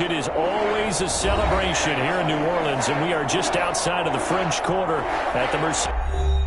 It is always a celebration here in New Orleans, and we are just outside of the French Quarter at the Mercedes.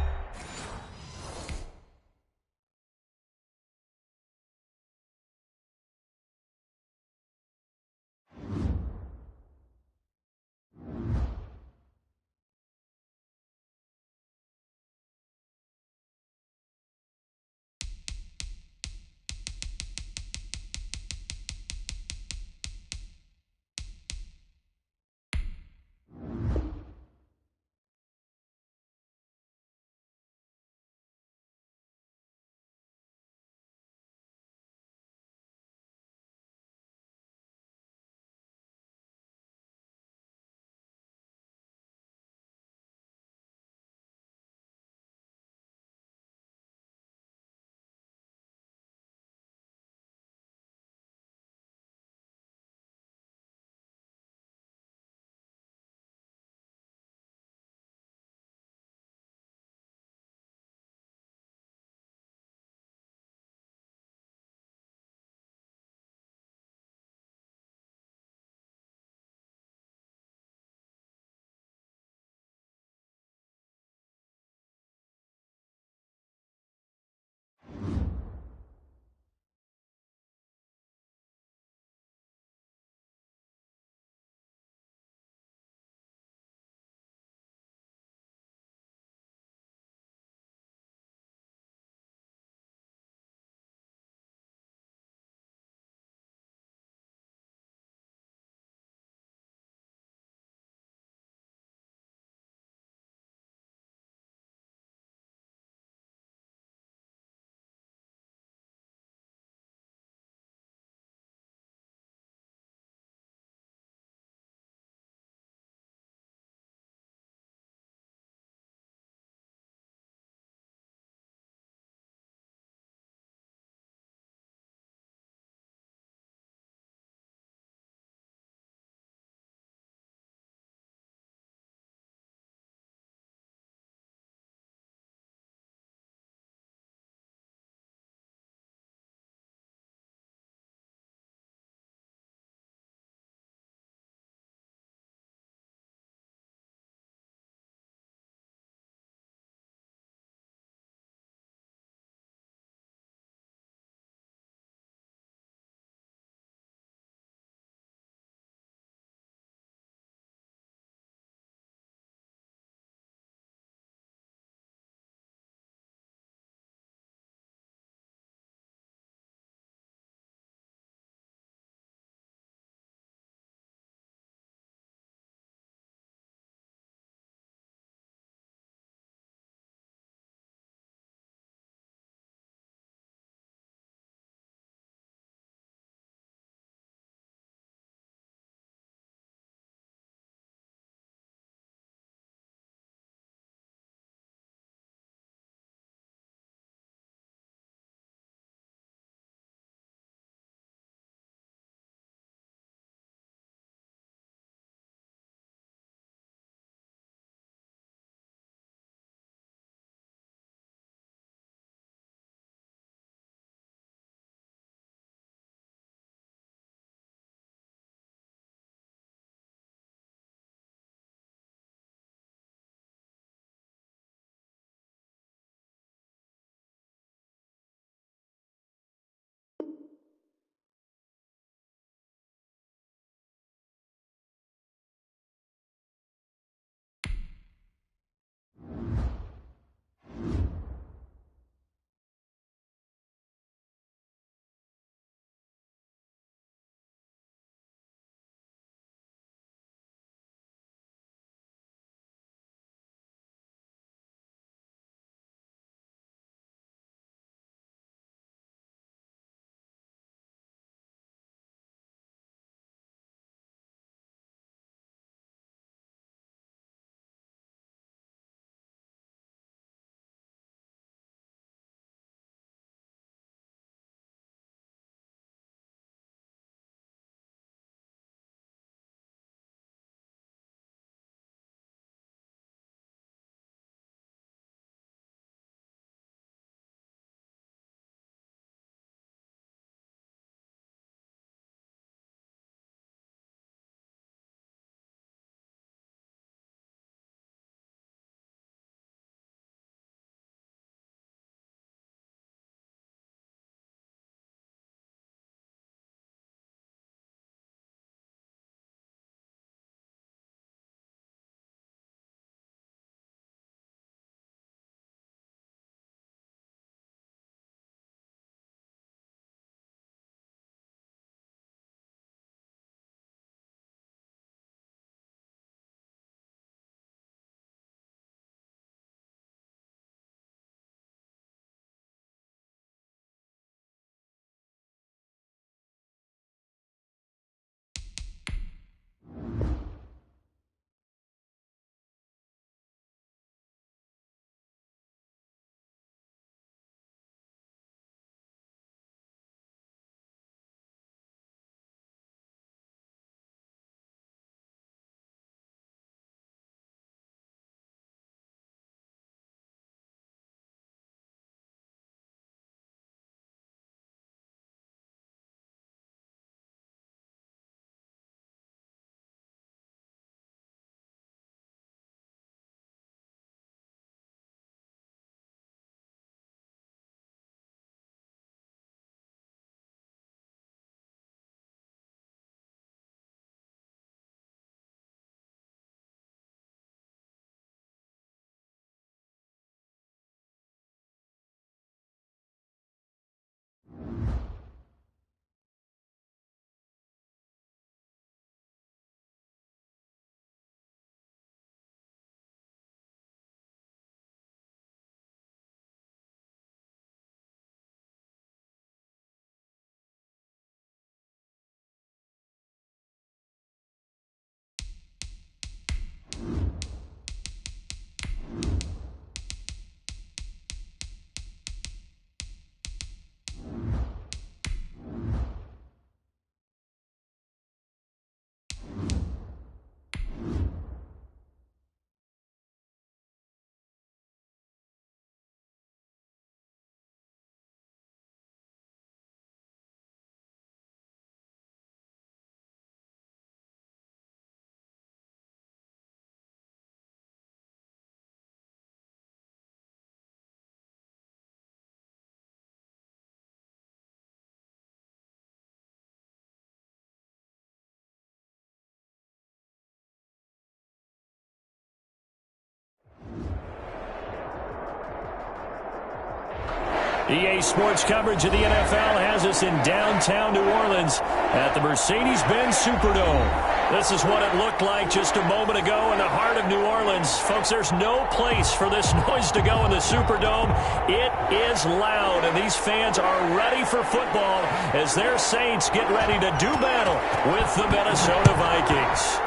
EA Sports coverage of the NFL has us in downtown New Orleans at the Mercedes-Benz Superdome. This is what it looked like just a moment ago in the heart of New Orleans. Folks, there's no place for this noise to go in the Superdome. It is loud, and these fans are ready for football as their Saints get ready to do battle with the Minnesota Vikings.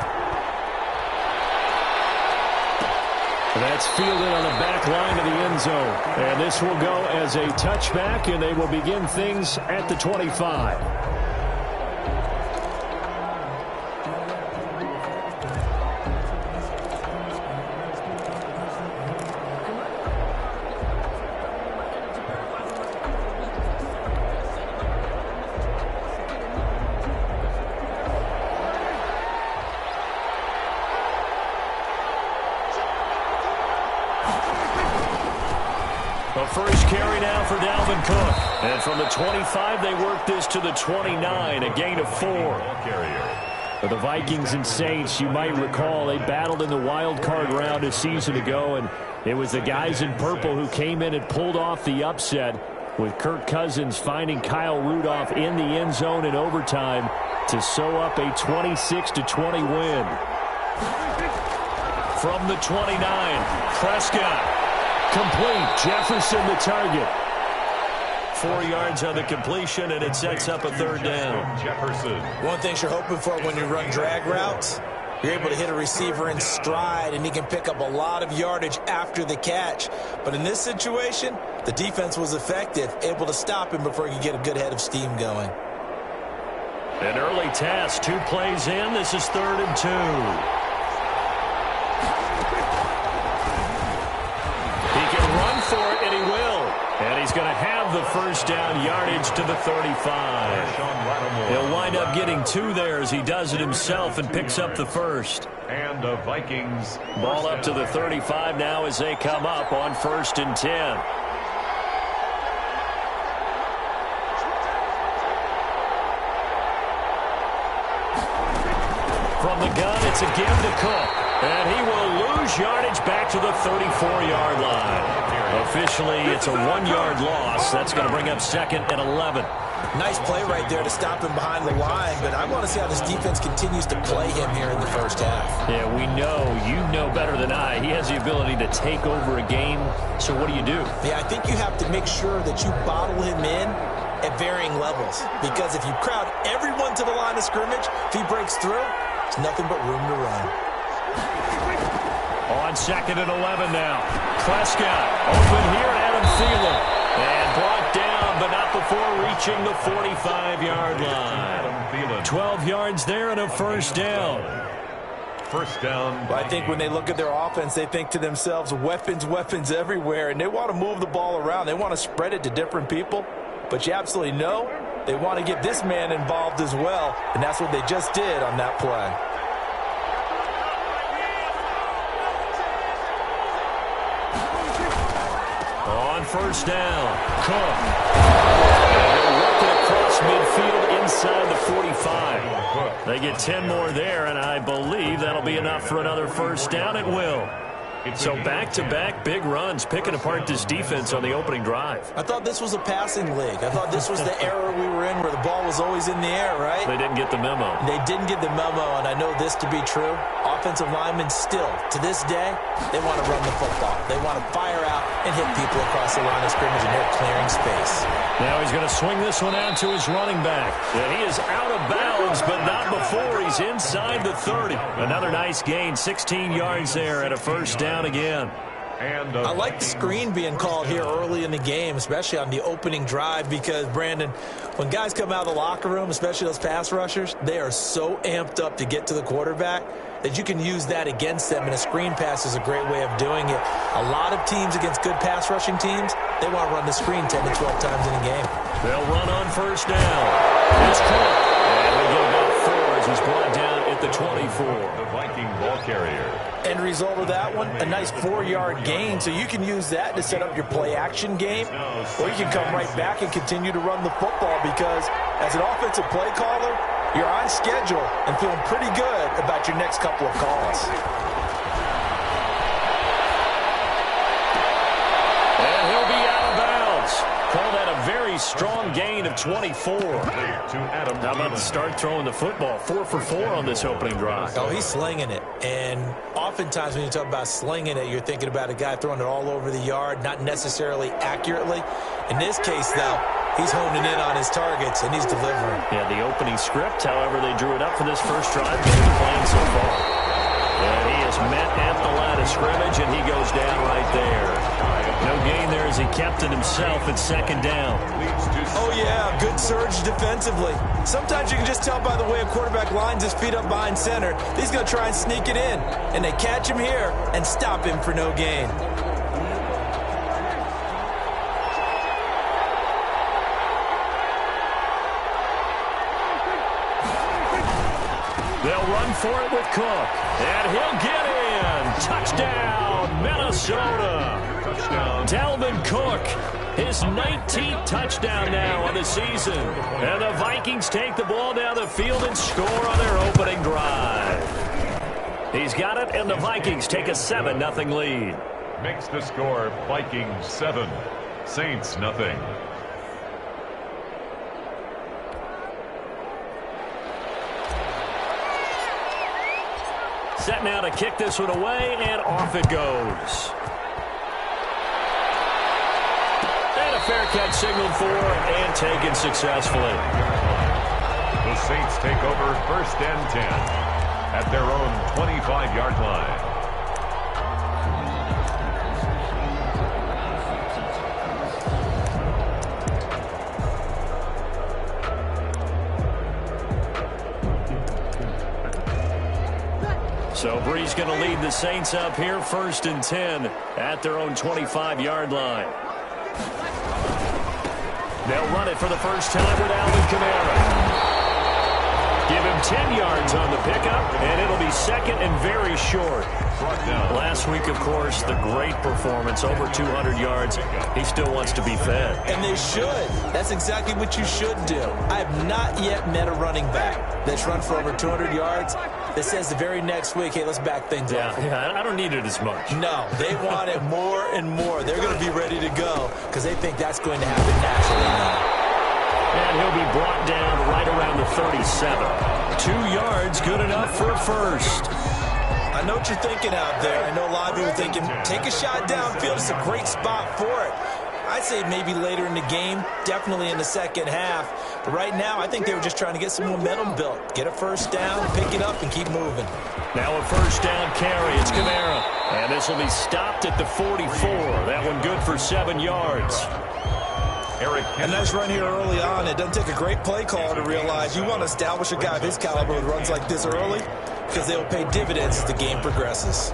That's fielded on the back line of the end zone. And this will go as a touchback, and they will begin things at the 25. The first carry now for Dalvin Cook. And from the 25, they work this to the 29, a gain of 4. For the Vikings and Saints, you might recall they battled in the wild card round a season ago, and it was the guys in purple who came in and pulled off the upset, with Kirk Cousins finding Kyle Rudolph in the end zone in overtime to sew up a 26-20 win. From the 29, Prescott. Complete. Jefferson the target. 4 yards on the completion, and it sets up a third down. Jefferson. One thing you're hoping for when you run drag routes, you're able to hit a receiver in stride, and he can pick up a lot of yardage after the catch. But in this situation, the defense was effective, able to stop him before he could get a good head of steam going. An early task. 2 plays in. This is 3rd and 2. For it, and he will. And he's going to have the first down yardage to the 35. He'll wind up getting 2 there as he does it himself and picks up the first. And the Vikings ball up to the 35 now as they come up on 1st and 10. From the gun, it's a give to Cook. And he will lose yardage back to the 34-yard line. Officially, it's a 1-yard loss. That's going to bring up 2nd and 11. Nice play right there to stop him behind the line, but I want to see how this defense continues to play him here in the first half. Yeah, we know. You know better than I. He has the ability to take over a game. So what do you do? Yeah, I think you have to make sure that you bottle him in at varying levels, because if you crowd everyone to the line of scrimmage, if he breaks through, it's nothing but room to run. On 2nd and 11 now. Prescott open here, Adam Thielen. And brought down, but not before reaching the 45-yard line. 12 yards there and a first down. First down. But I think when they look at their offense, they think to themselves, weapons, weapons everywhere. And they want to move the ball around. They want to spread it to different people. But you absolutely know they want to get this man involved as well. And that's what they just did on that play. On first down, Cook. They'll work it across midfield inside the 45. They get 10 more there, and I believe that'll be enough for another first down. It will. So back-to-back big runs, picking apart this defense on the opening drive. I thought this was a passing league. I thought this was the era we were in where the ball was always in the air, right? They didn't get the memo. They didn't get the memo, and I know this to be true. Offensive linemen still, to this day, they want to run the football. They want to fire out and hit people across the line of scrimmage, and they're clearing space. Now he's going to swing this one out to his running back. And he is out of bounds, but not before he's inside the 30. Another nice gain, 16 yards there and a first down again. And I like the screen being called here early in the game, especially on the opening drive, because, Brandon, when guys come out of the locker room, especially those pass rushers, they are so amped up to get to the quarterback that you can use that against them, and a screen pass is a great way of doing it. A lot of teams against good pass rushing teams, they want to run the screen 10 to 12 times in a game. They'll run on first down. It's Cook. And we get about 4 as he's brought down at the 24. The Viking ball carrier. End result of that one, a nice 4-yard gain, so you can use that to set up your play-action game, or you can come right back and continue to run the football, because as an offensive play caller, you're on schedule and feeling pretty good about your next couple of calls. And he'll be out of bounds. Call that strong gain of 24. How about to start throwing the football? 4 for 4 on this opening drive. Oh, he's slinging it. And oftentimes when you talk about slinging it, you're thinking about a guy throwing it all over the yard, not necessarily accurately. In this case, though, he's honing in on his targets, and he's delivering. Yeah, the opening script, however, they drew it up for this first drive. Maybe the plan so far. And he is met at the line of scrimmage, and he goes down right there. No gain there as he kept it himself at second down. Oh, yeah, good surge defensively. Sometimes you can just tell by the way a quarterback lines his feet up behind center. He's going to try and sneak it in, and they catch him here and stop him for no gain. They'll run for it with Cook, and he'll get in. Touchdown, Minnesota. Touchdown. Dalvin Cook, his 19th touchdown now on the season. And the Vikings take the ball down the field and score on their opening drive. He's got it, and the Vikings take a 7-0 lead. Makes the score Vikings 7, Saints nothing. Set now to kick this one away, and off it goes. And a fair catch signaled for and taken successfully. The Saints take over 1st and 10 at their own 25-yard line. So Bree's going to lead the Saints up here 1st and 10 at their own 25-yard line. They'll run it for the first time with Alvin Kamara. Give him 10 yards on the pickup, and it'll be second and very short. Last week, of course, the great performance, over 200 yards. He still wants to be fed. And they should. That's exactly what you should do. I have not yet met a running back that's run for over 200 yards that says the very next week, hey, let's back things up. Yeah, I don't need it as much. No, they want it more and more. They're going to be ready to go because they think that's going to happen naturally now. And he'll be brought down right around the 37. 2 yards, good enough for a first. I know what you're thinking out there. I know a lot of people are thinking, take a shot downfield. It's a great spot for it. I'd say maybe later in the game, definitely in the second half. But right now, I think they were just trying to get some momentum built. Get a first down, pick it up, and keep moving. Now a first down carry. It's Kamara. And this will be stopped at the 44. That one good for 7 yards. A nice run here early on. It doesn't take a great play caller to realize you want to establish a guy of his caliber with runs like this early because they'll pay dividends as the game progresses.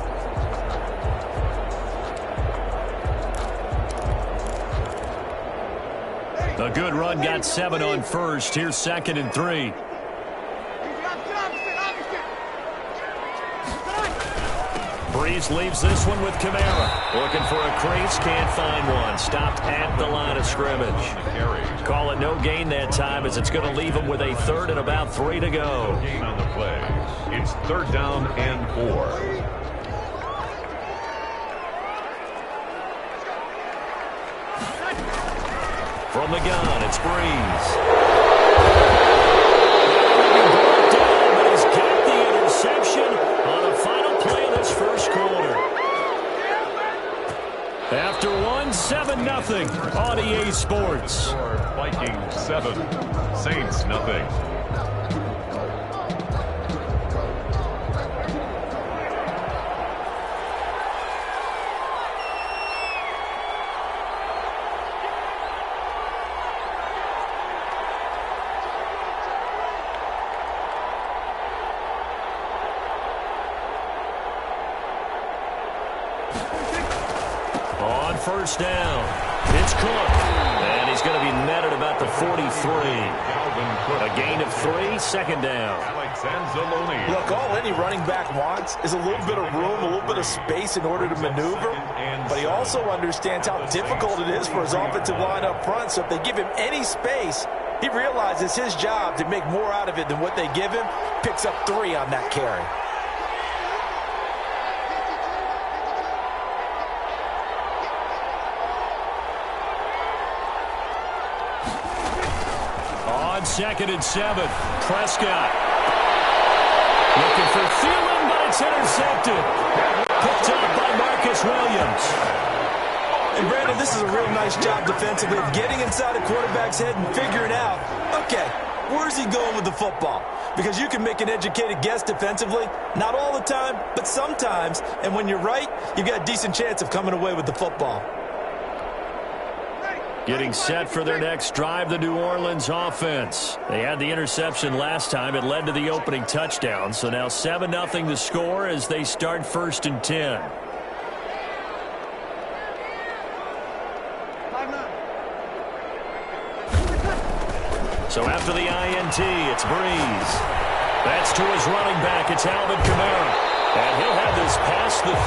A good run, got 7 on first. Here's 2nd and 3. Breeze leaves this one with Kamara. Looking for a crease, can't find one. Stopped at the line of scrimmage. Call it no gain that time as it's going to leave him with a 3rd and about 3 to go. Gain on the play. It's 3rd down and 4. From the gun, it's Breeze. He's got the interception on the final play of this first quarter. After 7-0 on EA Sports. Vikings 7, Saints nothing. On first down, it's Cook, and he's going to be met at about the 43. A gain of 3, 2nd down. Look, all any running back wants is a little bit of room, a little bit of space in order to maneuver, but he also understands how difficult it is for his offensive line up front, so if they give him any space, he realizes his job to make more out of it than what they give him, picks up 3 on that carry. on 2nd and 7. Prescott looking for Thielen, but it's intercepted. Picked up by Marcus Williams. And Brandon, this is a real nice job defensively of getting inside a quarterback's head and figuring out, okay, where's he going with the football? Because you can make an educated guess defensively, not all the time, but sometimes. And when you're right, you've got a decent chance of coming away with the football. Getting set for their next drive, the New Orleans offense. They had the interception last time. It led to the opening touchdown. So now 7-0 the score as they start 1st and 10. So after the INT, it's Breeze. That's to his running back. It's Alvin Kamara. And he'll have this past the 30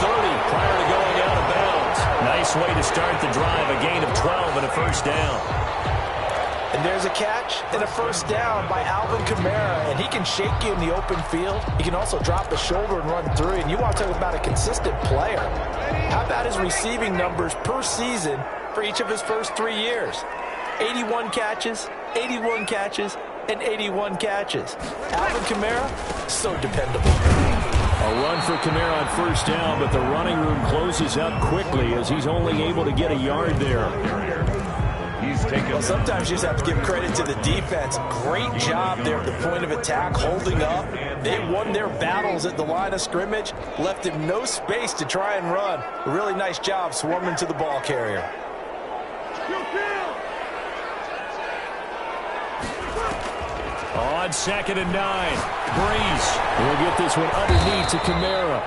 prior to going out of bounds. Nice way to start the drive. A gain of 12 and a first down. And there's a catch and a first down by Alvin Kamara. And he can shake you in the open field. He can also drop a shoulder and run through. And you want to talk about a consistent player. How about his receiving numbers per season for each of his first 3 years? 81 catches, 81 catches, and 81 catches. Alvin Kamara, so dependable. A run for Kamara on first down, but the running room closes up quickly as he's only able to get a yard there. Well, sometimes you just have to give credit to the defense. Great job there at the point of attack, holding up. They won their battles at the line of scrimmage, left him no space to try and run. A really nice job swarming to the ball carrier. On 2nd and 9, Breeze will get this one underneath to Kamara.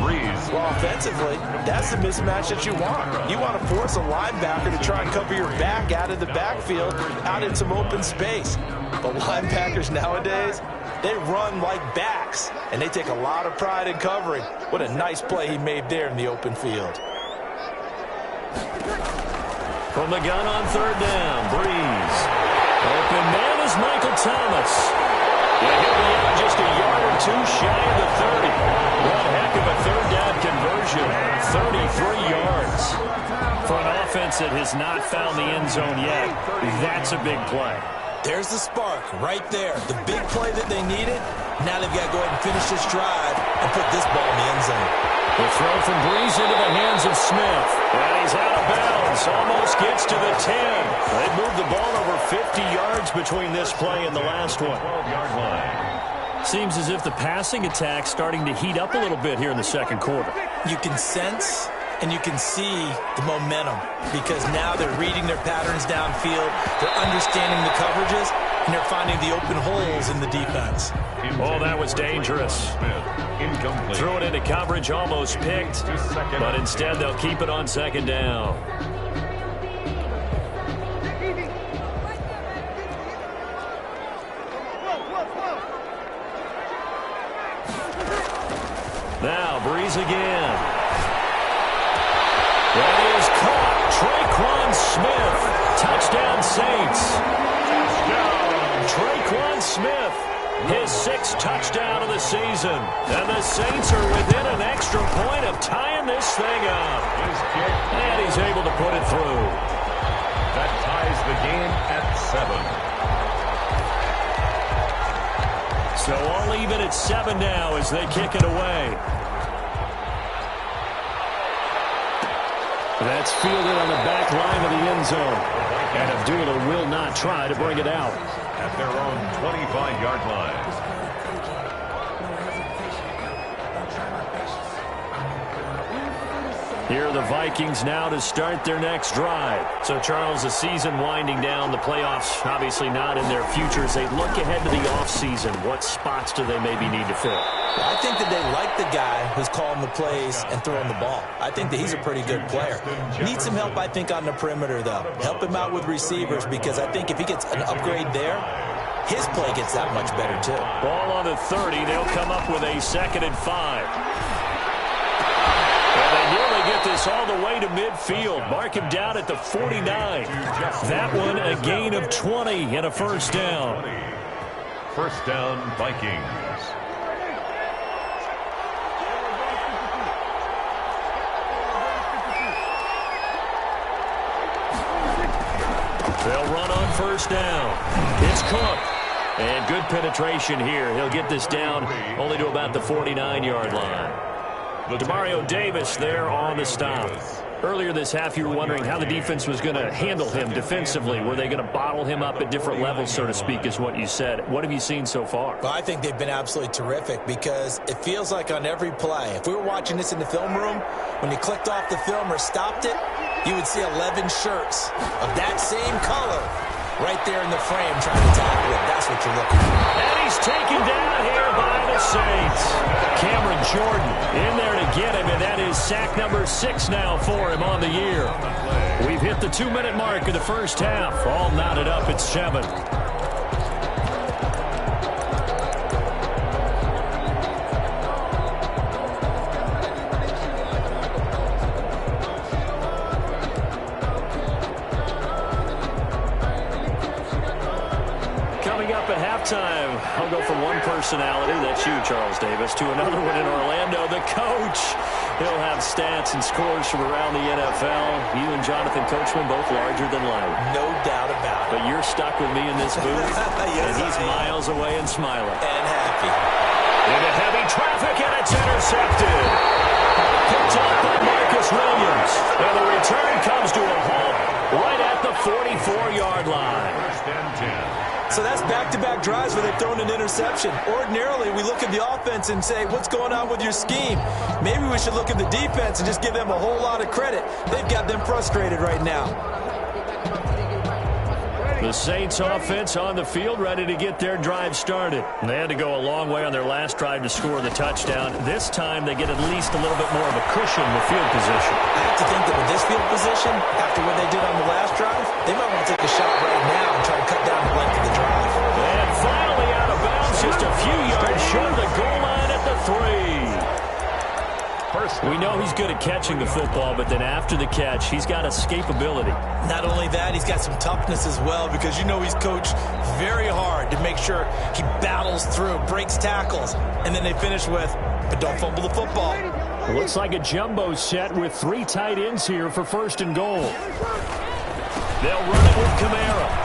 Breeze. Well, offensively, that's the mismatch that you want. You want to force a linebacker to try and cover your back out of the backfield, out in some open space. But linebackers nowadays, they run like backs, and they take a lot of pride in covering. What a nice play he made there in the open field. From the gun on 3rd down, Breeze. Open man is Michael Thomas. He'll be out just a yard or two shy of the 30. One heck of a 3rd down conversion. 33 yards. For an offense that has not found the end zone yet, that's a big play. There's the spark right there. The big play that they needed. Now they've got to go ahead and finish this drive and put this ball in the end zone. The throw from Breeze into the hands of Smith. And he's out of bounds. Almost gets to the 10. They moved the ball over 50 yards between this play and the last one. 12-yard line. Seems as if the passing attack's starting to heat up a little bit here in the second quarter. You can sense and you can see the momentum because now they're reading their patterns downfield. They're understanding the coverages, and they're finding the open holes in the defense. Oh, that was dangerous. Incomplete. Threw it into coverage, almost picked, but instead they'll keep it on 2nd down. Now, Breeze again. That is caught. Traquan Smith. Touchdown, Saints. Traquan Smith. His 6th touchdown of the season. And the Saints are within an extra point of tying this thing up. And he's able to put it through. That ties the game at 7. So all even at 7 now as they kick it away. That's fielded on the back line of the end zone. And Abdullah will not try to bring it out. At their own 25-yard line. Here are the Vikings now to start their next drive. So, Charles, the season winding down, the playoffs obviously not in their future. As they look ahead to the offseason, what spots do they maybe need to fill? I think that they like the guy who's calling the plays and throwing the ball. I think that he's a pretty good player. Needs some help, I think, on the perimeter, though. Help him out with receivers because I think if he gets an upgrade there, his play gets that much better, too. Ball on the 30. They'll come up with a 2nd and 5. And they nearly get this all the way to midfield. Mark him down at the 49. That one a gain of 20 and a first down. First down, Vikings. They'll run on first down. It's Cook. And good penetration here. He'll get this down only to about the 49-yard line. Demario Davis there on the stop. Earlier this half, you were wondering how the defense was going to handle him defensively. Were they going to bottle him up at different levels, so to speak, is what you said. What have you seen so far? Well, I think they've been absolutely terrific because it feels like on every play, if we were watching this in the film room, when you clicked off the film or stopped it, you would see 11 shirts of that same color right there in the frame trying to tackle him. That's what you're looking for. And he's taken down here by the Saints. Cameron Jordan in there to get him, and that is sack number 6 now for him on the year. We've hit the 2-minute mark of the first half. All knotted up at 7. Time. I'll go from one personality, that's you, Charles Davis, to another one in Orlando, the coach. He'll have stats and scores from around the NFL. You and Jonathan Coachman both larger than life. No doubt about it. But you're stuck with me in this booth, yes, and he's miles away and smiling. And happy. Into heavy traffic, and it's intercepted. Picked off by Marcus Williams. And the return comes to a halt right at the 44-yard line. First and 10. So that's back-to-back drives where they've thrown an interception. Ordinarily, we look at the offense and say, what's going on with your scheme? Maybe we should look at the defense and just give them a whole lot of credit. They've got them frustrated right now. The Saints offense on the field, ready to get their drive started. They had to go a long way on their last drive to score the touchdown. This time, they get at least a little bit more of a cushion with field position. I have to think that with this field position, after what they did on the last drive, they might want to take a shot right now and try to cut down the length of the drive. And finally out of bounds, just a few yards short of the goal line at the 3. We know he's good at catching the football, but then after the catch, he's got escapability. Not only that, he's got some toughness as well because you know he's coached very hard to make sure he battles through, breaks tackles, and then they finish with, but don't fumble the football. Looks like a jumbo set with 3 tight ends here for first and goal. They'll run it with Kamara.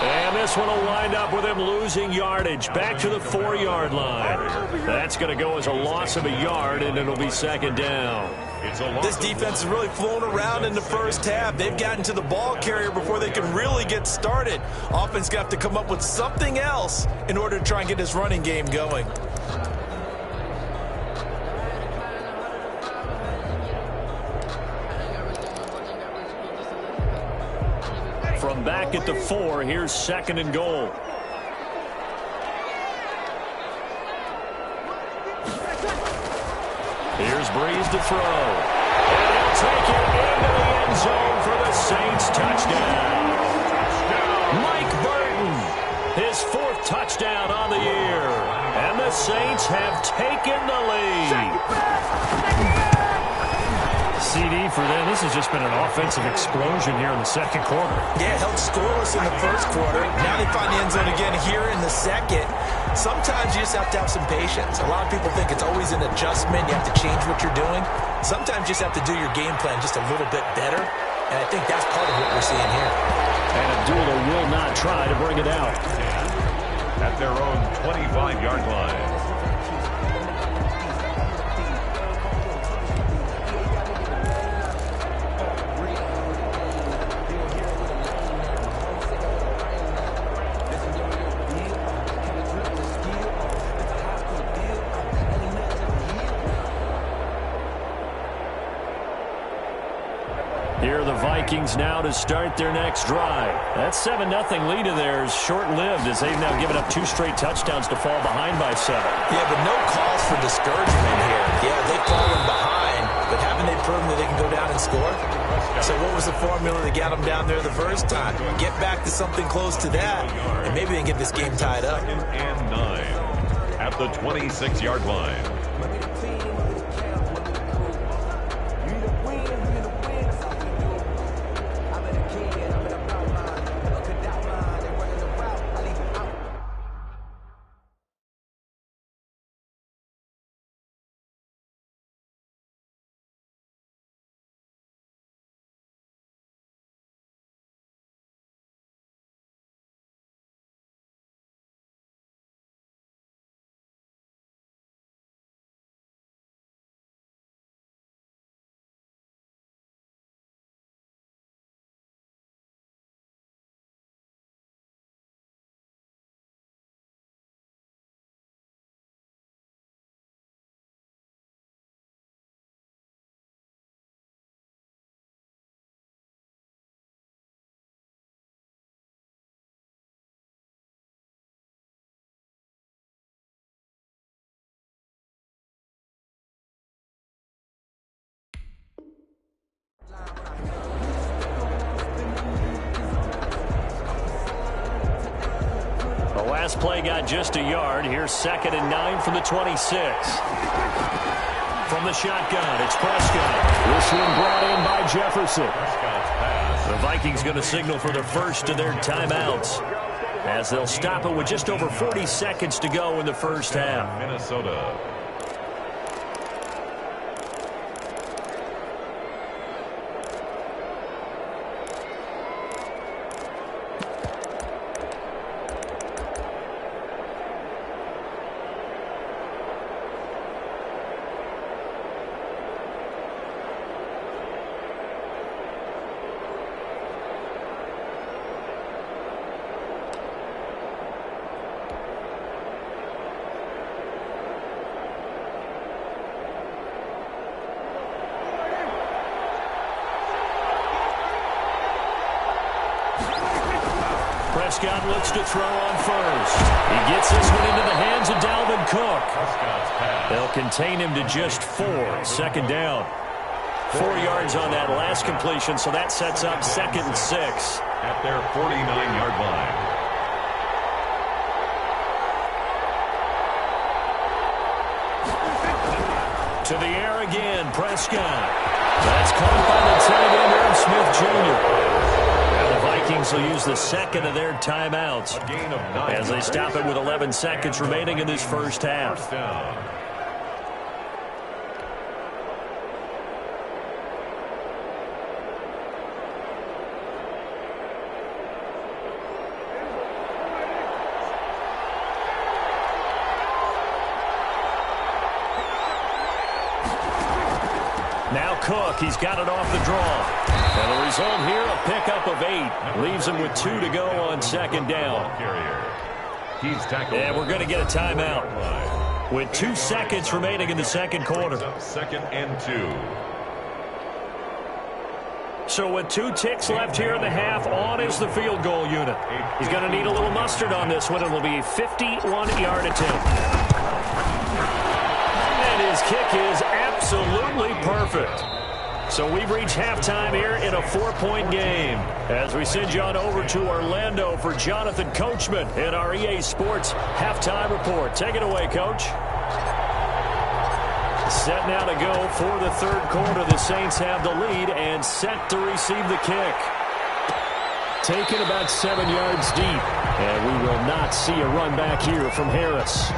And this one will wind up with him losing yardage back to the 4-yard line. That's going to go as a loss of a yard, and it'll be second down. This defense has really flown around in the first half. They've gotten to the ball carrier before they can really get started. Offense going to have to come up with something else in order to try and get this running game going. From back at the 4, here's second and goal. Here's Breeze to throw. And he'll take it into the end zone for the Saints touchdown. Mike Burton, his 4th touchdown on the year. And the Saints have taken the lead. CD for them. This has just been an offensive explosion here in the second quarter. Yeah, held scoreless in the first quarter. Now they find the end zone again here in the second. Sometimes you just have to have some patience. A lot of people think it's always an adjustment. You have to change what you're doing. Sometimes you just have to do your game plan just a little bit better. And I think that's part of what we're seeing here. And Abdullah will not try to bring it out. At their own 25-yard line. Here are the Vikings now to start their next drive. That 7-0 lead of theirs short-lived as they've now given up 2 straight touchdowns to fall behind by 7. Yeah, but no cause for discouragement here. Yeah, they've fallen behind, but haven't they proven that they can go down and score? So what was the formula that got them down there the first time? Get back to something close to that, and maybe they can get this game tied up. 2nd and 9 at the 26-yard line. last play got just a yard. Here's 2nd and 9 from the 26. From the shotgun, it's Prescott. This one brought in by Jefferson. The Vikings going to signal for the first of their timeouts, as they'll stop it with just over 40 seconds to go in the first half. Minnesota. Prescott looks to throw on first. He gets this one into the hands of Dalvin Cook. They'll contain him to just 4. 2nd down. 4 yards on that last completion, so that sets up 2nd and 6. At their 49-yard line. To the air again, Prescott. That's caught by the tight end, Irv Smith Jr. Now the Vikings will use the 2nd of their timeouts as they stop it with 11 seconds remaining in this first half. First down. Now Cook, he's got it off the draw. And the result here, a pickup of 8. Leaves him with 2 to go on 2nd down. He's tackled. And we're going to get a timeout with 2 seconds remaining in the second quarter. 2nd and 2. So with 2 ticks left here in the half, on is the field goal unit. He's going to need a little mustard on this one. It'll be a 51-yard attempt. And his kick is absolutely perfect. So we've reached halftime here in a 4-point game as we send you on over to Orlando for Jonathan Coachman in our EA Sports halftime report. Take it away, Coach. Set now to go for the third quarter. The Saints have the lead and set to receive the kick. Taken about 7 yards deep, and we will not see a run back here from Harris.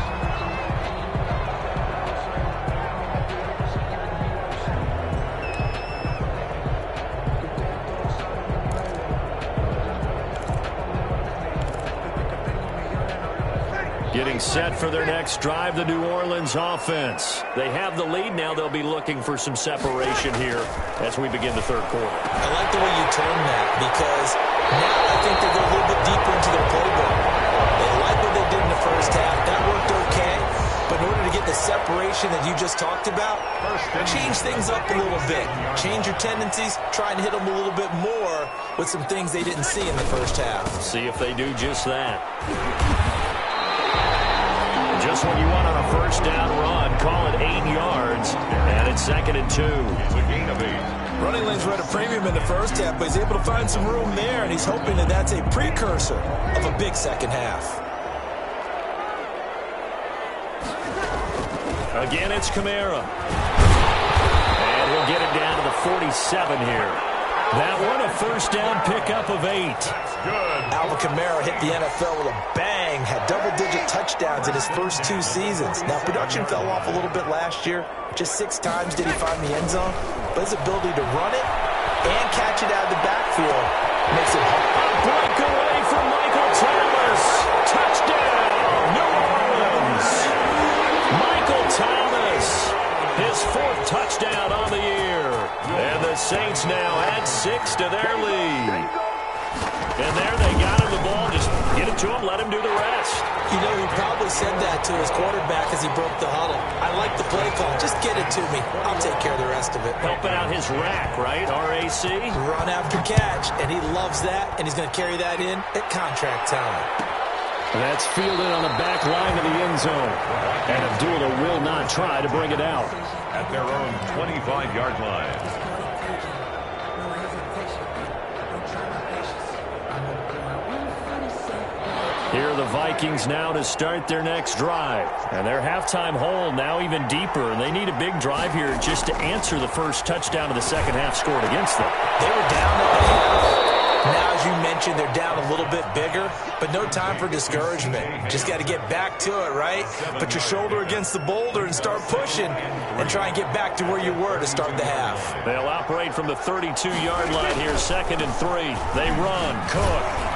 Getting set for their next drive, the New Orleans offense. They have the lead now. They'll be looking for some separation here as we begin the third quarter. I like the way you term that, because now I think they go a little bit deeper into their playbook. They like what they did in the first half. That worked okay. But in order to get the separation that you just talked about, change things up a little bit. Change your tendencies. Try and hit them a little bit more with some things they didn't see in the first half. See if they do just that. Just what you want on a first down run. Call it 8 yards. And it's 2nd and 2. It's a gain of 8. Running lanes were at a premium in the first half, but he's able to find some room there, and he's hoping that that's a precursor of a big second half. Again, it's Kamara. And he'll get it down to the 47 here. That one, a first down pickup of 8. Good. Alvin Kamara hit the NFL with a bang, had double-digit touchdowns in his first 2 seasons. Now, production fell off a little bit last year. Just 6 times did he find the end zone. But his ability to run it and catch it out of the backfield makes it hard. A breakaway from Michael Thomas. Touchdown, New Orleans. Michael Thomas, his 4th touchdown on the year. And the Saints now add 6 to their lead. And there they got him the ball. Just get it to him, let him do the rest. You know, he probably said that to his quarterback as he broke the huddle. I like the play call. Just get it to me. I'll take care of the rest of it. Helping out his rack, right? RAC. Run after catch. And he loves that, and he's going to carry that in at contract time. That's fielded on the back line of the end zone. And Abdullah will not try to bring it out. At their own 25-yard line. Here are the Vikings now to start their next drive. And their halftime hole now even deeper, and they need a big drive here just to answer the first touchdown of the second half scored against them. They were down at the half. Now, as you mentioned, they're down a little bit bigger, but no time for discouragement. Just got to get back to it, right? Put your shoulder against the boulder and start pushing and try and get back to where you were to start the half. They'll operate from the 32-yard line here, 2nd and 3. They run. Cook.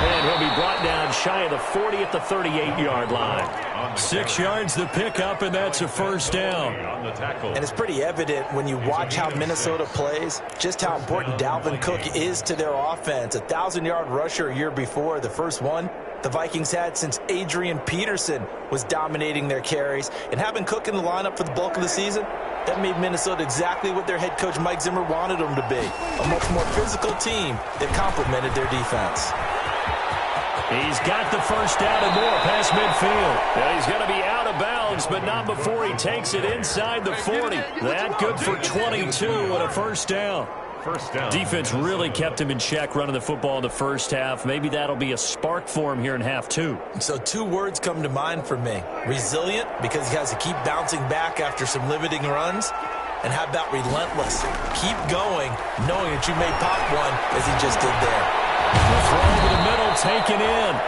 And he'll be brought down shy of the 40 at the 38-yard line. 6 yards the pickup, and that's a first down. And it's pretty evident when you watch how Minnesota plays, just how important Dalvin Cook is to their offense. A 1,000-yard rusher a year before, the first one the Vikings had since Adrian Peterson was dominating their carries. And having Cook in the lineup for the bulk of the season, that made Minnesota exactly what their head coach Mike Zimmer wanted them to be. A much more physical team that complemented their defense. He's got the first down and more past midfield. Yeah, he's going to be out of bounds, but not before he takes it inside the 40. That good for 22 and a first down. First down. Defense really kept him in check running the football in the first half. Maybe that'll be a spark for him here in half 2. So 2 words come to mind for me. Resilient, because he has to keep bouncing back after some limiting runs. And how about relentless? Keep going, knowing that you may pop one, as he just did there. The throw over the middle, taken in.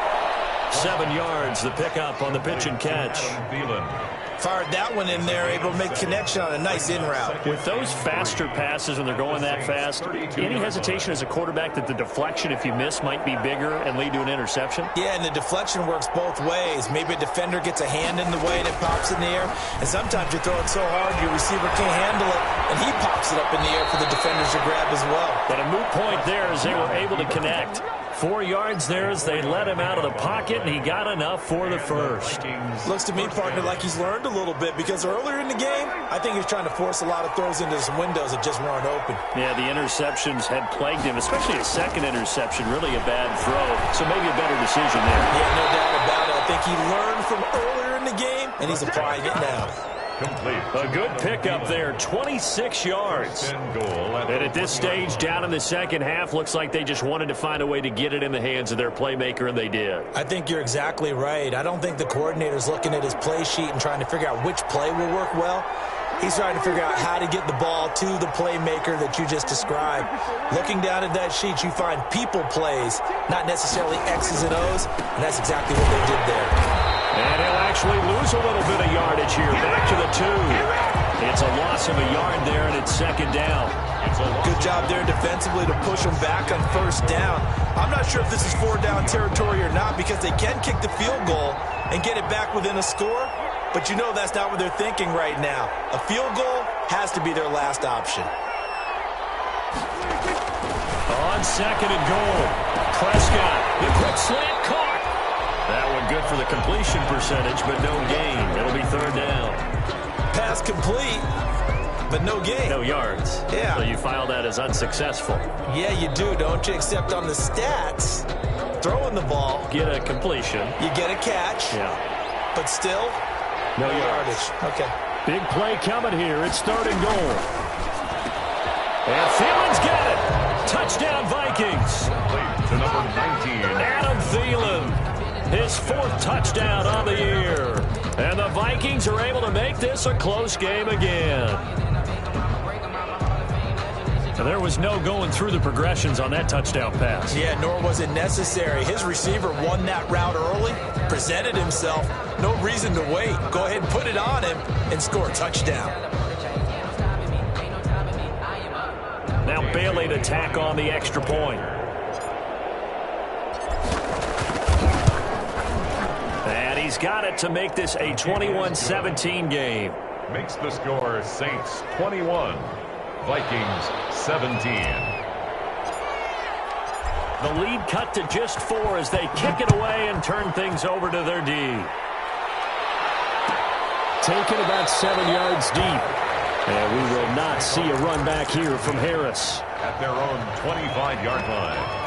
7 yards, the pickup on the pitch and catch. Fired that one in there, able to make connection on a nice in route. With those faster passes when they're going that fast, any hesitation as a quarterback that the deflection, if you miss, might be bigger and lead to an interception? Yeah, and the deflection works both ways. Maybe a defender gets a hand in the way and it pops in the air. And sometimes you throw it so hard your receiver can't handle it, and he pops it up in the air for the defenders to grab as well. But a moot point there as they were able to connect. 4 yards there as they let him out of the pocket, and he got enough for the first. Looks to me, partner, like he's learned a little bit, because earlier in the game, I think he's trying to force a lot of throws into some windows that just weren't open. Yeah, the interceptions had plagued him, especially a second interception, really a bad throw. So maybe a better decision there. Yeah, no doubt about it. I think he learned from earlier in the game, and he's applying it now. Complete. A good pickup there, 26 yards. And at this stage, down in the second half, looks like they just wanted to find a way to get it in the hands of their playmaker, and they did. I think you're exactly right. I don't think the coordinator's looking at his play sheet and trying to figure out which play will work well. He's trying to figure out how to get the ball to the playmaker that you just described. Looking down at that sheet, you find people plays, not necessarily X's and O's, and that's exactly what they did there. And he'll actually lose a little bit of yardage here. Back to the 2. It's a loss of a yard there, and it's second down. Good job there defensively to push them back on first down. I'm not sure if this is 4-down territory or not, because they can kick the field goal and get it back within a score. But you know that's not what they're thinking right now. A field goal has to be their last option. On second and goal, Prescott, the quick slant caught. That one good for the completion percentage, but no gain. It'll be third down. Pass complete, but no gain. No yards. Yeah. So you file that as unsuccessful. Yeah, you do, don't you? Except on the stats, throwing the ball. Get a completion. You get a catch. Yeah. But still, no yardage. Okay. Big play coming here. It's third and goal. And Thielen's got it. Touchdown, Vikings. To number 19. Adam Thielen. His 4th touchdown on the year. And the Vikings are able to make this a close game again. And there was no going through the progressions on that touchdown pass. Yeah, nor was it necessary. His receiver won that route early, presented himself. No reason to wait. Go ahead and put it on him and score a touchdown. Now Bailey to tack on the extra point. And he's got it to make this a 21-17 game. Makes the score Saints 21, Vikings 17. The lead cut to just 4 as they kick it away and turn things over to their D. Taken about 7 yards deep. And we will not see a run back here from Harris. At their own 25-yard line.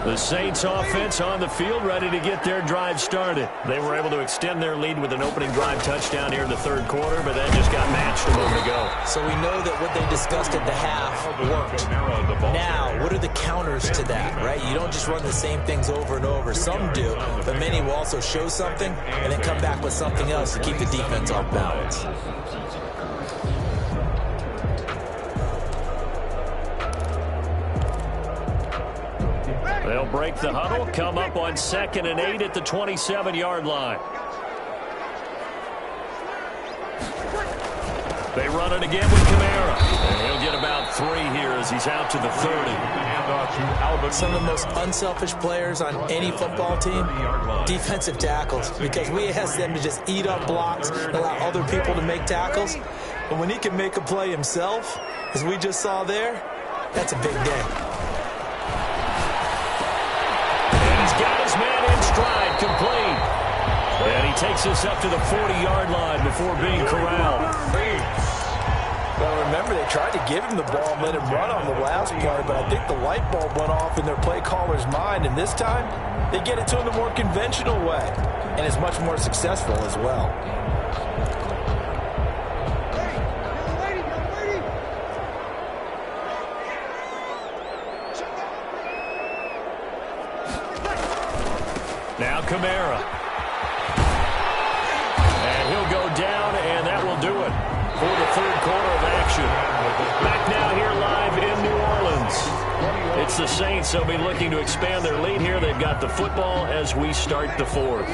The Saints offense on the field, ready to get their drive started. They were able to extend their lead with an opening drive touchdown here in the third quarter, but that just got matched a moment ago. So we know that what they discussed at the half worked. Now, what are the counters to that, right? You don't just run the same things over and over. Some do, but many will also show something and then come back with something else to keep the defense off balance. They'll break the huddle, come up on 2nd and 8 at the 27-yard line. They run it again with Kamara. And he'll get about 3 here as he's out to the 30. Some of the most unselfish players on any football team, defensive tackles, because we ask them to just eat up blocks, allow other people to make tackles. But when he can make a play himself, as we just saw there, that's a big day. Got his man in stride, complete. And he takes us up to the 40-yard line before being corralled. Well, remember, they tried to give him the ball and let him run on the last play, but I think the light bulb went off in their play caller's mind, and this time, they get it to him the more conventional way, and is much more successful as well. Now Kamara. And he'll go down, and that will do it for the third quarter of action. Back now here live in New Orleans. It's the Saints. They'll be looking to expand their lead here. They've got the football as we start the fourth.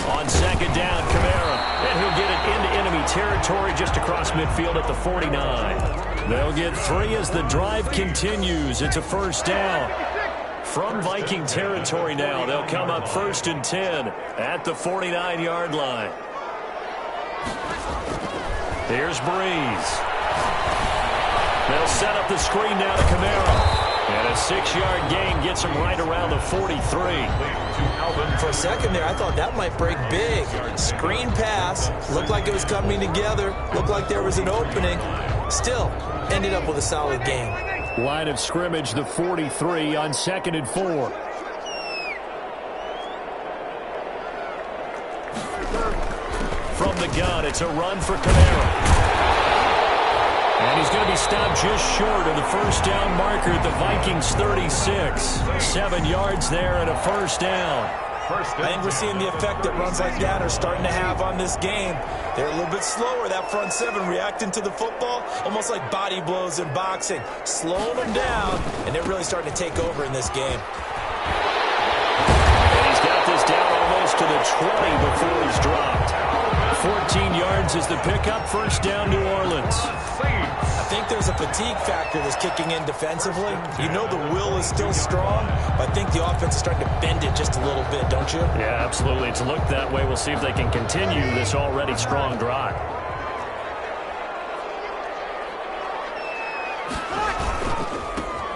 On 2nd down, Kamara. And he'll get it into enemy territory just across midfield at the 49. They'll get 3 as the drive continues. It's a first down. From Viking territory now, they'll come up 1st and 10 at the 49-yard line. Here's Breeze. They'll set up the screen now to Kamara. And a 6-yard gain gets him right around the 43. For a second there, I thought that might break big. Screen pass. Looked like it was coming together. Looked like there was an opening. Still, ended up with a solid game. Line of scrimmage, the 43 on 2nd and 4. From the gun, it's a run for Kamara. And he's going to be stopped just short of the first down marker at the Vikings 36. 7 yards there and a first down. I think we're seeing the effect that runs like that are starting to have on this game. They're a little bit slower, that front 7, reacting to the football, almost like body blows in boxing, slowing them down, and they're really starting to take over in this game. And he's got this down almost to the 20 before he's dropped. 14 yards is the pickup, first down New Orleans. I think there's a fatigue factor that's kicking in defensively. You know the will is still strong, but I think the offense is starting to bend it just a little bit, don't you? Yeah, absolutely. It's looked that way. We'll see if they can continue this already strong drive.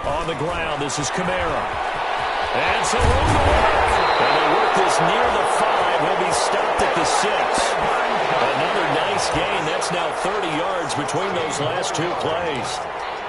On the ground, this is Kamara. And so room to work. And they work this near the 5. He'll be stopped at the 6. Another nice gain. That's now 30 yards between those last 2 plays.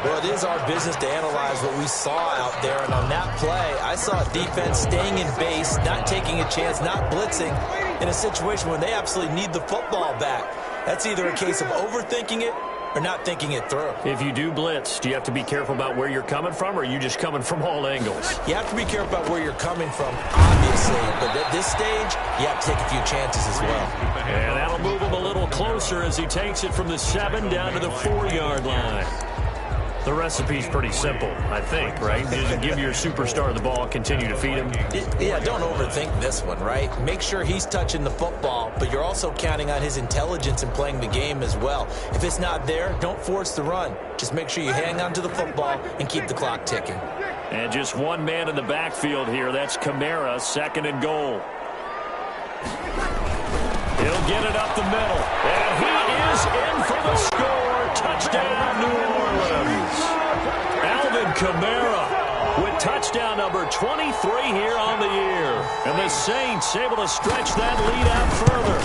Well, it is our business to analyze what we saw out there. And on that play, I saw defense staying in base, not taking a chance, not blitzing in a situation when they absolutely need the football back. That's either a case of overthinking it or not thinking it through. If you do blitz, do you have to be careful about where you're coming from, or are you just coming from all angles? You have to be careful about where you're coming from, obviously. But at this stage, you have to take a few chances as well. And that'll move him a little closer as he takes it from the 7 down to the 4-yard line. The recipe's pretty simple, I think, right? Just give your superstar the ball, continue to feed him. Yeah, don't overthink this one, right? Make sure he's touching the football, but you're also counting on his intelligence in playing the game as well. If it's not there, don't force the run. Just make sure you hang on to the football and keep the clock ticking. And just one man in the backfield here. That's Kamara, 2nd and goal. He'll get it up the middle. And he is in for the score. Touchdown, New Orleans. Alvin Kamara with touchdown number 23 here on the year. And the Saints able to stretch that lead out further.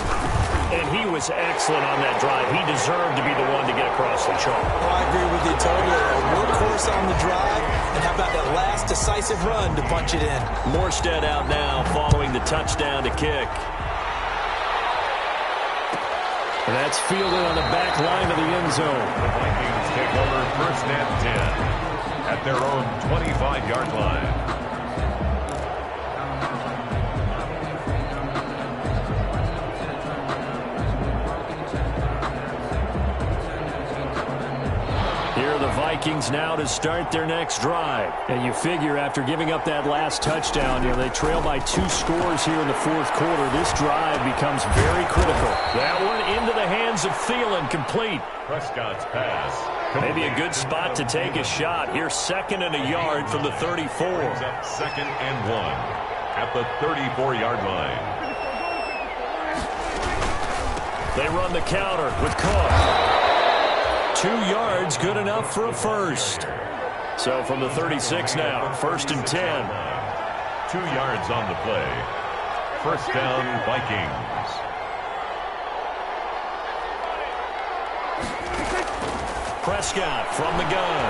And he was excellent on that drive. He deserved to be the one to get across the chalk. Oh, I agree with you totally. A workhorse on the drive, and how about that last decisive run to punch it in? Morstead out now following the touchdown to kick. And that's fielded on the back line of the end zone. The Vikings take over 1st and 10 at their own 25-yard line. Vikings now to start their next drive. And you figure after giving up that last touchdown, they trail by 2 scores here in the 4th quarter. This drive becomes very critical. That one into the hands of Thielen, complete. Prescott's pass. Maybe a good spot to take a shot. Here's 2nd and a yard from the 34. Brings up 2nd and 1 at the 34-yard line. They run the counter with Cook. 2 yards, good enough for a first. So from the 36 now, 1st and 10. 2 yards on the play. 1st down, Vikings. Prescott from the gun.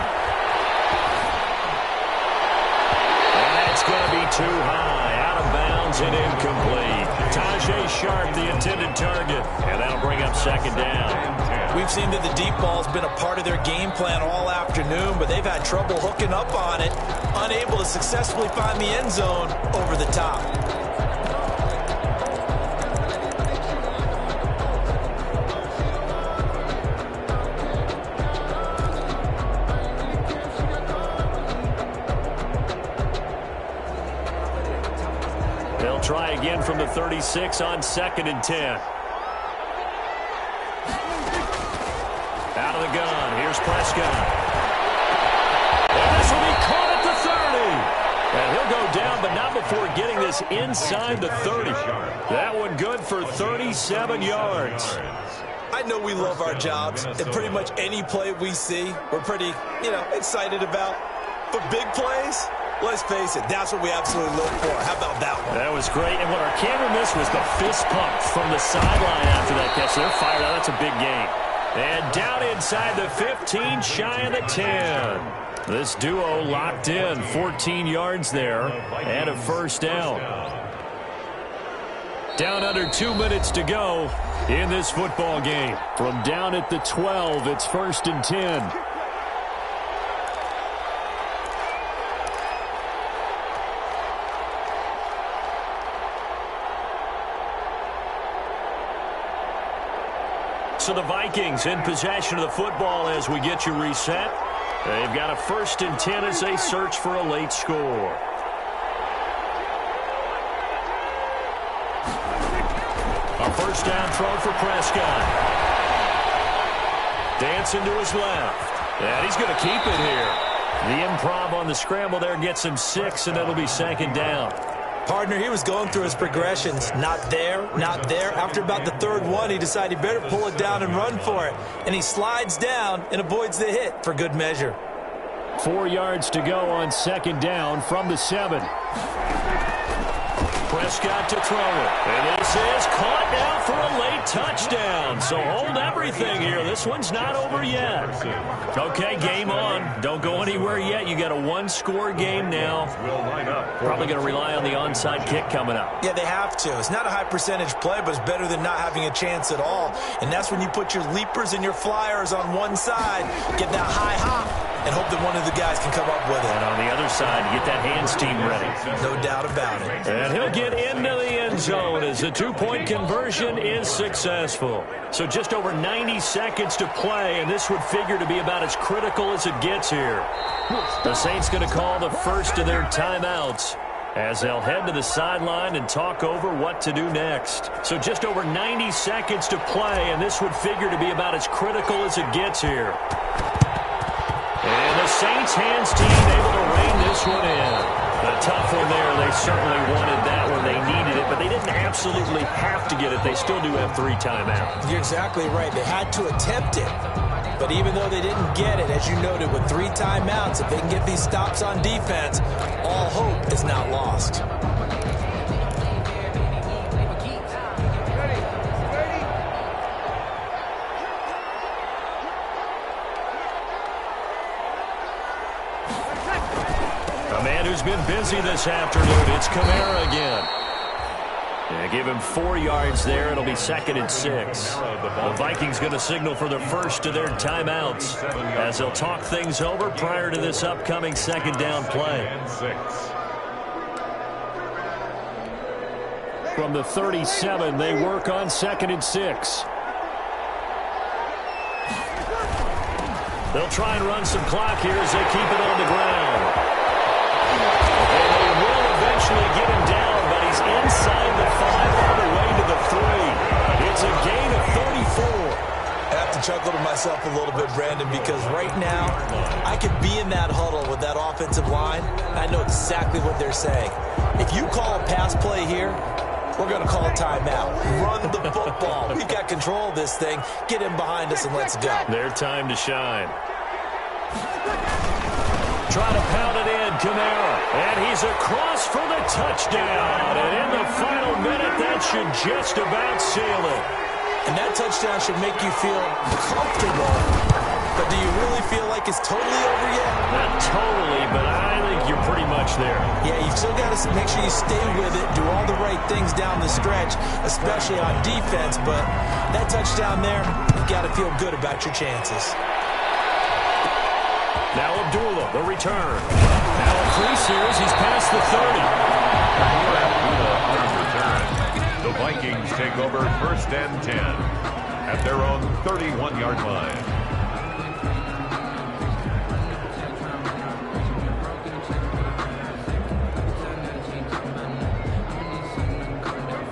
And that's going to be too high. Out of bounds and incomplete. Tajay Sharp, the intended target. And that'll bring up 2nd down. We've seen that the deep ball's been a part of their game plan all afternoon, but they've had trouble hooking up on it, unable to successfully find the end zone over the top. They'll try again from the 36 on 2nd and 10. Out of the gun. Here's Prescott. And this will be caught at the 30. And he'll go down, but not before getting this inside the 30. That one good for 37 yards. I know we love our jobs, and pretty much any play we see, we're pretty, excited about. But big plays, let's face it, that's what we absolutely look for. How about that one? That was great. And what our camera missed was the fist pump from the sideline after that catch. They're fired out. That's a big game. And down inside the 15, shy of the 10. This duo locked in, 14 yards there, and a 1st down. Down under 2 minutes to go in this football game. From down at the 12, it's 1st and 10. So the Vikings in possession of the football as we get you reset. They've got a 1st and 10 as they search for a late score. A 1st down throw for Prescott. Dancing to his left. And he's going to keep it here. The improv on the scramble there gets him 6, and it'll be 2nd down. Partner, he was going through his progressions. Not there, not there. After about the 3rd one, he decided he better pull it down and run for it. And he slides down and avoids the hit for good measure. 4 yards to go on 2nd down from the 7. Prescott to throw it. And this is caught now for a late touchdown. So hold everything here. This one's not over yet. Okay, game on. Don't go anywhere yet. You got a 1-score game now. Probably going to rely on the onside kick coming up. Yeah, they have to. It's not a high percentage play, but it's better than not having a chance at all. And that's when you put your leapers and your flyers on one side, get that high hop, and hope that one of the guys can come up with it. And on the other side, get that hands team ready. No doubt about it. And he'll get into the end zone as the 2-point conversion is successful. So just over 90 seconds to play, and this would figure to be about as critical as it gets here. The Saints going to call the first of their timeouts as they'll head to the sideline and talk over what to do next. So just over 90 seconds to play, and this would figure to be about as critical as it gets here. And the Saints hands team able to rein this one in. A tough one there. They certainly wanted that one. They needed it, but they didn't absolutely have to get it. They still do have 3 timeouts. You're exactly right. They had to attempt it. But even though they didn't get it, as you noted, with 3 timeouts, if they can get these stops on defense, all hope is not lost. A man who's been busy this afternoon. It's Kamara again. Yeah, give him 4 yards there. It'll be 2nd and 6. The Vikings going to signal for the first of their timeouts as they'll talk things over prior to this upcoming 2nd down play. From the 37, they work on 2nd and 6. They'll try and run some clock here as they keep it on the ground. And they will eventually get him down, but he's inside the 5 all the way to the 3. It's a gain of 34. I have to chuckle to myself a little bit, Brandon, because right now I could be in that huddle with that offensive line. I know exactly what they're saying. If you call a pass play here, we're going to call a timeout. Run the football. We've got control of this thing. Get him behind us and let's go. Their time to shine. Trying to pound it in, Kamara. And he's across for the touchdown. And in the final minute, that should just about seal it. And that touchdown should make you feel comfortable. But do you really feel like it's totally over yet? Not totally, but I think you're pretty much there. Yeah, you've still got to make sure you stay with it, do all the right things down the stretch, especially on defense. But that touchdown there, you've got to feel good about your chances. Now Abdullah, the return. Now a crease here as he's past the 30. The Vikings take over 1st and 10 at their own 31-yard line.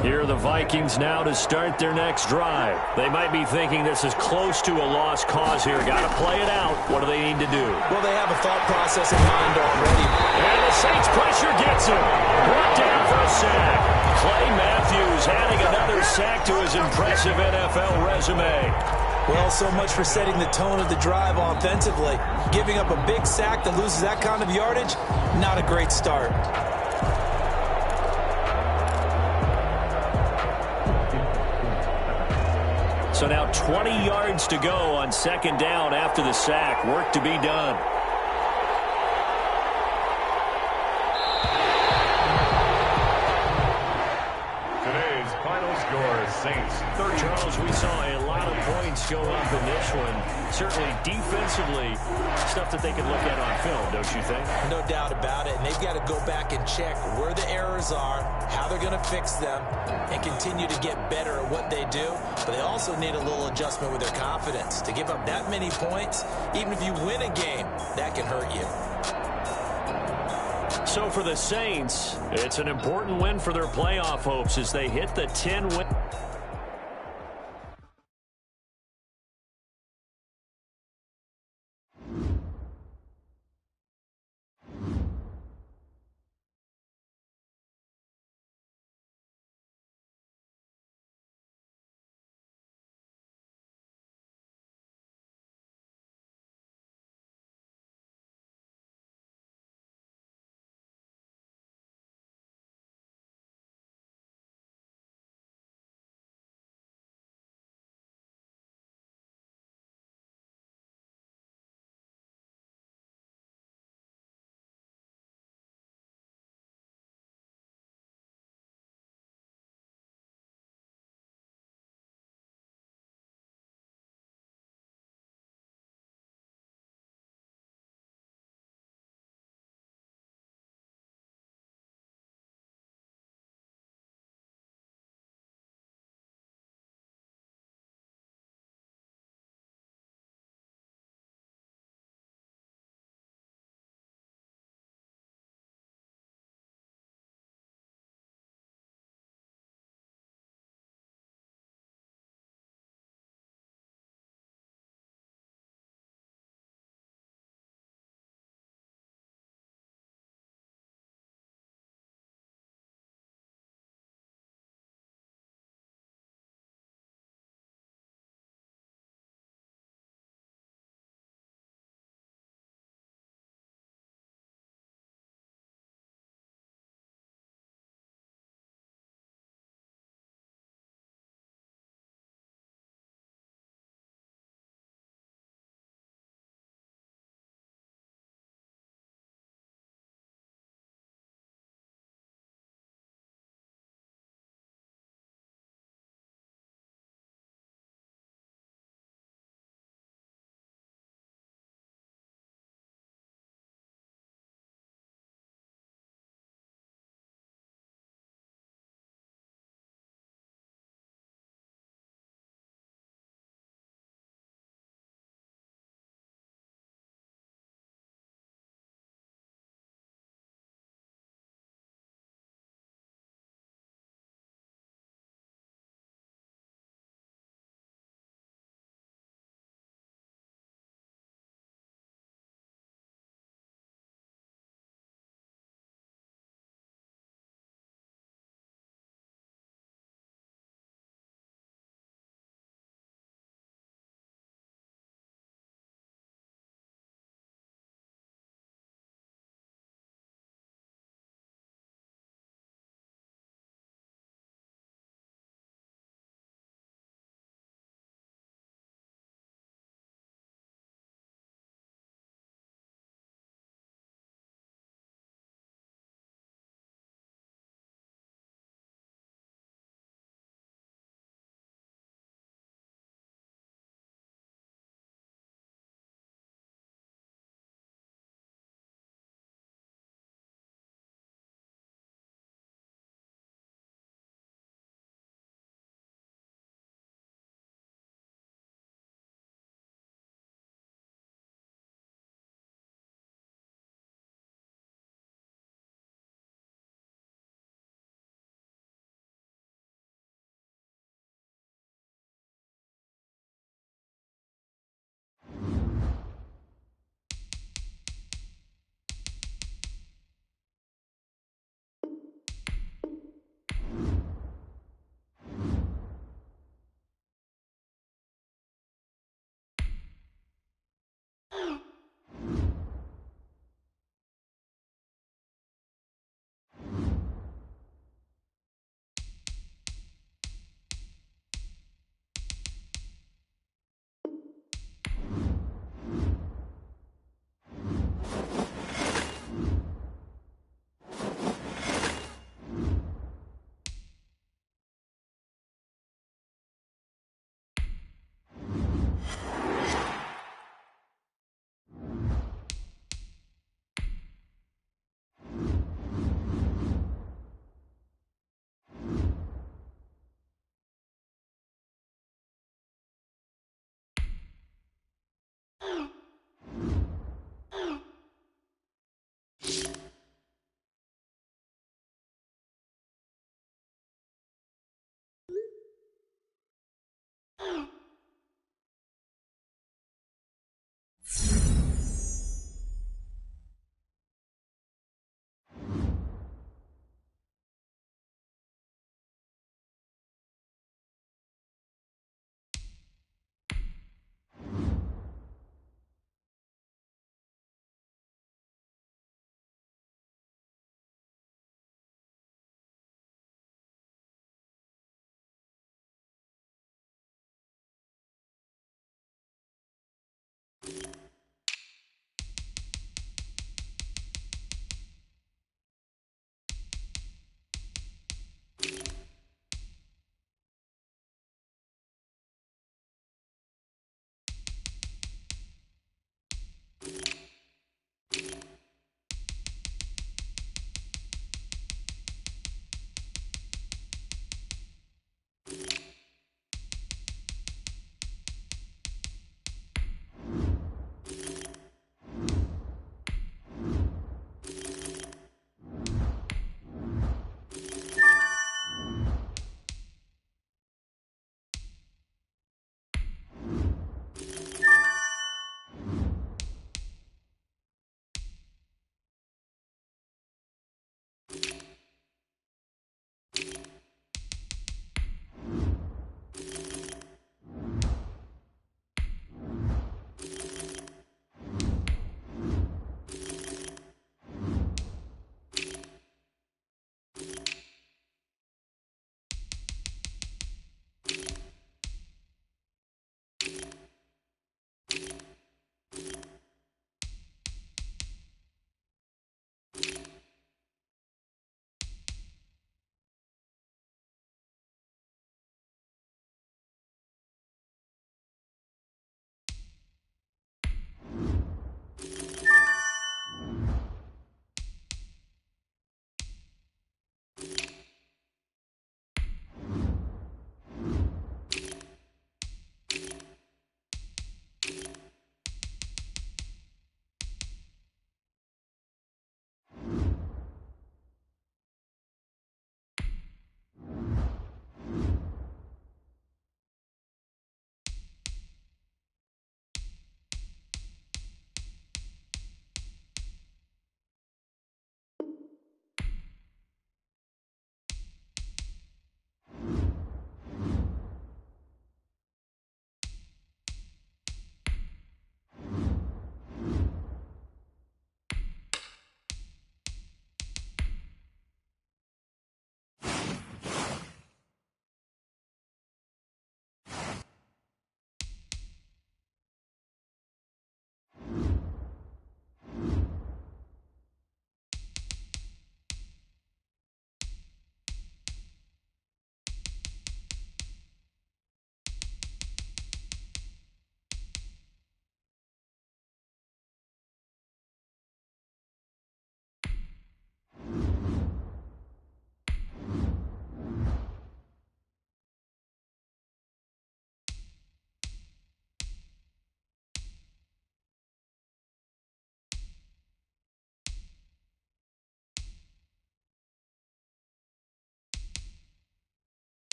Here are the Vikings now to start their next drive. They might be thinking this is close to a lost cause here. Got to play it out. What do they need to do? Well, they have a thought process in mind already. And the Saints pressure gets him. Brought down for a sack. Clay Matthews adding another sack to his impressive NFL resume. Well, so much for setting the tone of the drive offensively. Giving up a big sack that loses that kind of yardage, not a great start. So now 20 yards to go on 2nd down after the sack. Work to be done. Today's final score, Saints 30. Charles, we saw a lot of points go up in this one. Certainly defensively, stuff that they can look at on film, don't you think? No doubt about it. And they've got to go back and check where the errors are, how they're going to fix them, and continue to get better at what they do. But they also need a little adjustment with their confidence. To give up that many points, even if you win a game, that can hurt you. So for the Saints, it's an important win for their playoff hopes as they hit the 10-win.